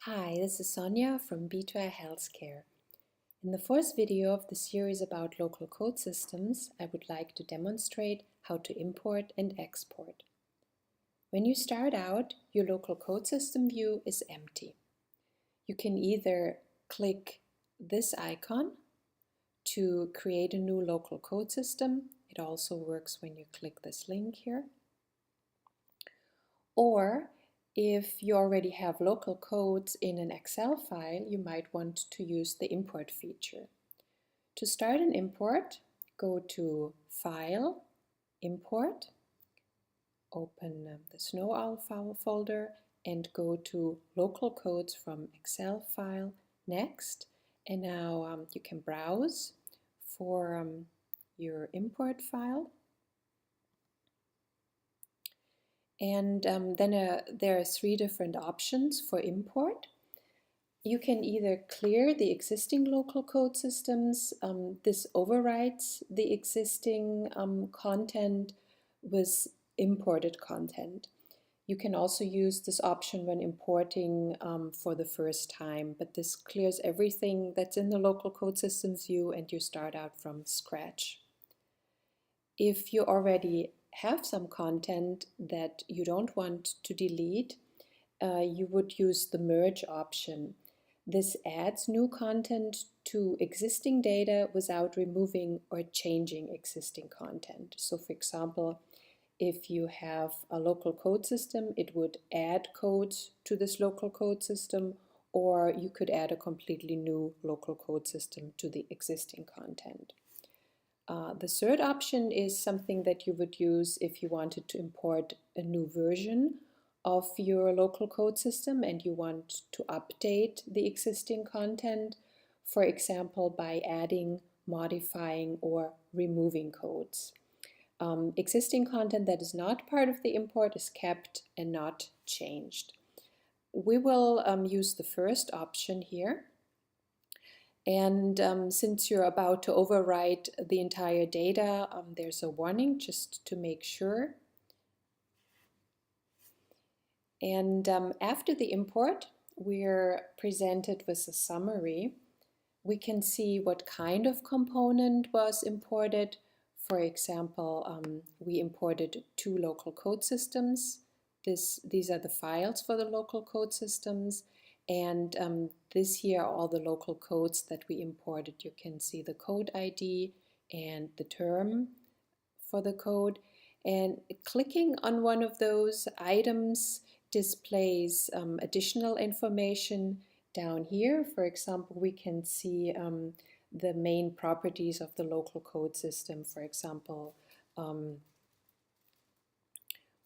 Hi, this is Sonia from B2I Healthcare. In the fourth video of the series about local code systems, I would like to demonstrate how to import and export. When you start out, your local code system view is empty. You can either click this icon to create a new local code system. It also works when you click this link here. Or if you already have local codes in an Excel file, you might want to use the import feature. To start an import, go to File, Import, open the Snow Owl file folder and go to Local Codes from Excel file, Next. And now you can browse for your import file. And then there are three different options for import. You can either clear the existing local code systems. This overwrites the existing content with imported content. You can also use this option when importing for the first time, but this clears everything that's in the local code systems view and you start out from scratch. If you already have some content that you don't want to delete, you would use the merge option. This adds new content to existing data without removing or changing existing content. So for example, if you have a local code system, it would add codes to this local code system, or you could add a completely new local code system to the existing content. The third option is something that you would use if you wanted to import a new version of your local code system and you want to update the existing content, for example, by adding, modifying, or removing codes. Existing content that is not part of the import is kept and not changed. We will use the first option here. And since you're about to overwrite the entire data, there's a warning just to make sure. And after the import, we're presented with a summary. We can see what kind of component was imported. For example, we imported two local code systems. These are the files for the local code systems. And this here are all the local codes that we imported. You can see the code ID and the term for the code. And clicking on one of those items displays additional information down here. For example, we can see the main properties of the local code system. For example,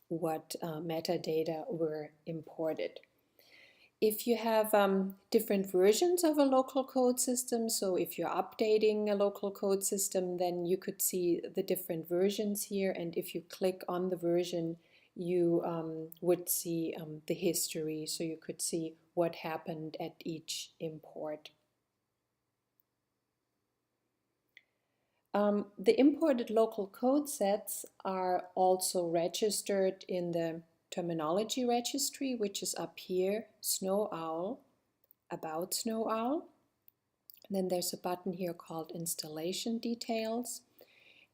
what metadata were imported. If you have different versions of a local code system, so if you're updating a local code system, then you could see the different versions here. And if you click on the version, you would see the history. So you could see what happened at each import. The imported local code sets are also registered in the terminology registry, which is up here, Snow Owl, About Snow Owl. And then there's a button here called Installation Details.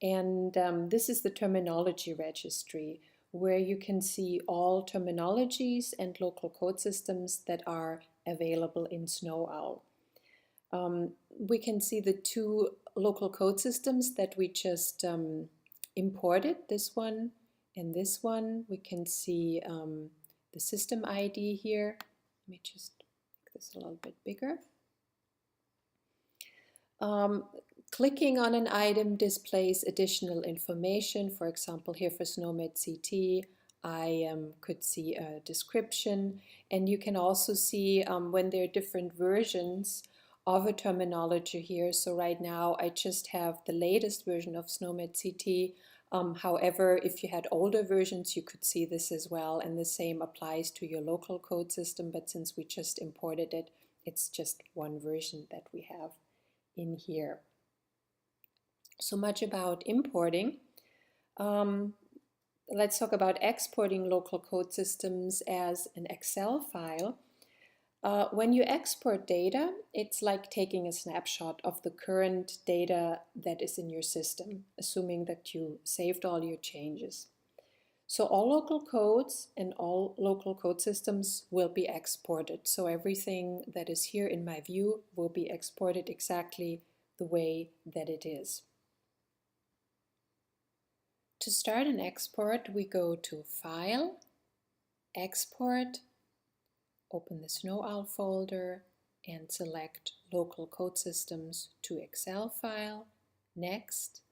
And this is the terminology registry, where you can see all terminologies and local code systems that are available in Snow Owl. We can see the two local code systems that we just imported, this one and this one. We can see the system ID here. Let me just make this a little bit bigger. Clicking on an item displays additional information. For example, here for SNOMED CT, I could see a description, and you can also see when there are different versions of a terminology here. So right now I just have the latest version of SNOMED CT. However, if you had older versions, you could see this as well, and the same applies to your local code system, but since we just imported it, it's just one version that we have in here. So much about importing. Let's talk about exporting local code systems as an Excel file. When you export data, it's like taking a snapshot of the current data that is in your system, assuming that you saved all your changes. So all local codes and all local code systems will be exported. So everything that is here in my view will be exported exactly the way that it is. To start an export, we go to File, Export, open the SnowOwl folder and select Local Code Systems to Excel file. Next.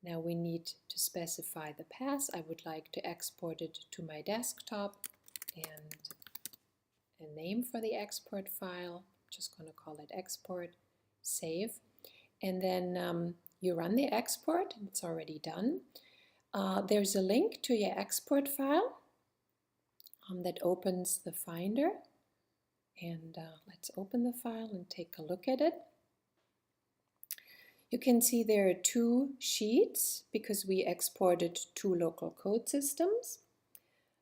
Now we need to specify the path. I would like to export it to my desktop and a name for the export file. Just going to call it export, save. And then you run the export. It's already done. There's a link to your export file that opens the Finder. And let's open the file and take a look at it. You can see there are two sheets because we exported two local code systems.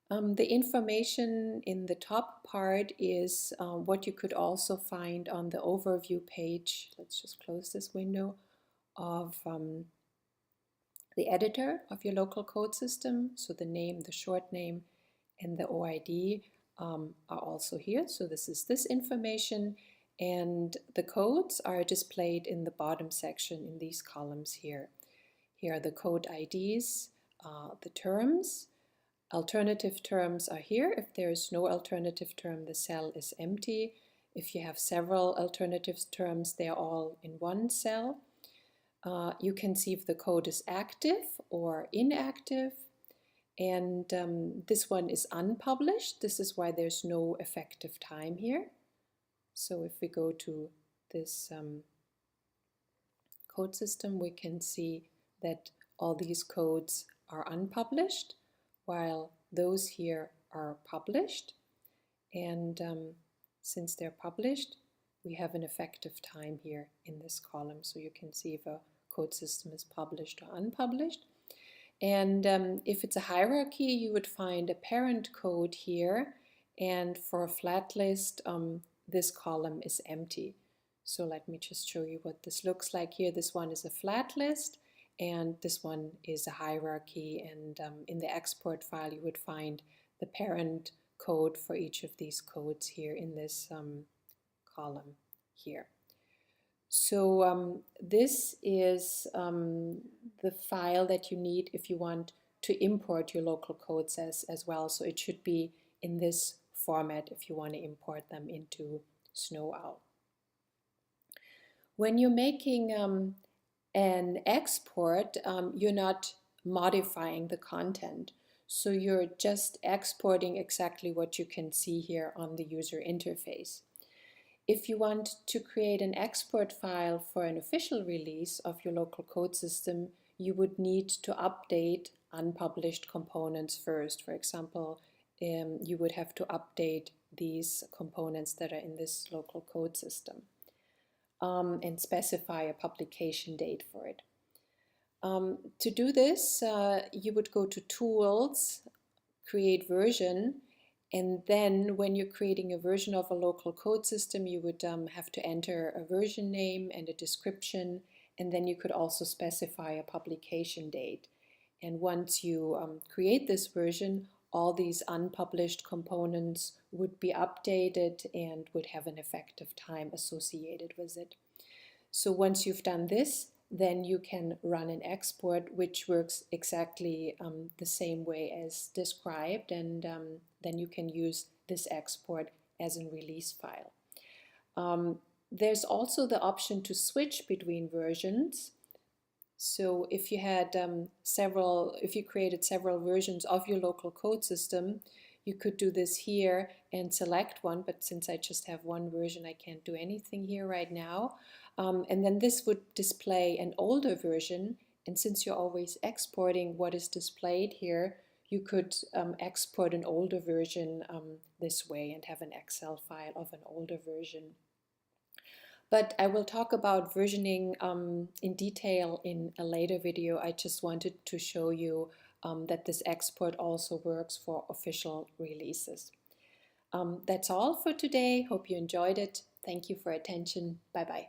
The information in the top part is what you could also find on the overview page. Let's just close this window of the editor of your local code system. So the name, the short name, and the OID are also here. So this is this information, and the codes are displayed in the bottom section in these columns here. Here are the code IDs, the terms. Alternative terms are here. If there is no alternative term, the cell is empty. If you have several alternative terms, they are all in one cell. You can see if the code is active or inactive. And this one is unpublished. This is why there's no effective time here. So if we go to this code system, we can see that all these codes are unpublished, while those here are published. And since they're published, we have an effective time here in this column. So you can see if a code system is published or unpublished. And if it's a hierarchy, you would find a parent code here. And for a flat list, this column is empty. So let me just show you what this looks like here. This one is a flat list, and this one is a hierarchy. And in the export file, you would find the parent code for each of these codes here in this column here. So this is the file that you need if you want to import your local codes as well. So it should be in this format if you want to import them into SnowOwl. When you're making an export, you're not modifying the content. So you're just exporting exactly what you can see here on the user interface. If you want to create an export file for an official release of your local code system, you would need to update unpublished components first. For example, you would have to update these components that are in this local code system and specify a publication date for it. To do this, you would go to Tools, Create Version, and then when you're creating a version of a local code system, you would have to enter a version name and a description, and then you could also specify a publication date. And once you create this version, all these unpublished components would be updated and would have an effective time associated with it. So once you've done this, then you can run an export which works exactly the same way as described, and then you can use this export as a release file. There's also the option to switch between versions. So if you had if you created several versions of your local code system, you could do this here and select one, but since I just have one version, I can't do anything here right now. And then this would display an older version, and since you're always exporting what is displayed here, you could export an older version this way and have an Excel file of an older version. But I will talk about versioning in detail in a later video. I just wanted to show you that this export also works for official releases. That's all for today. Hope you enjoyed it. Thank you for attention. Bye-bye.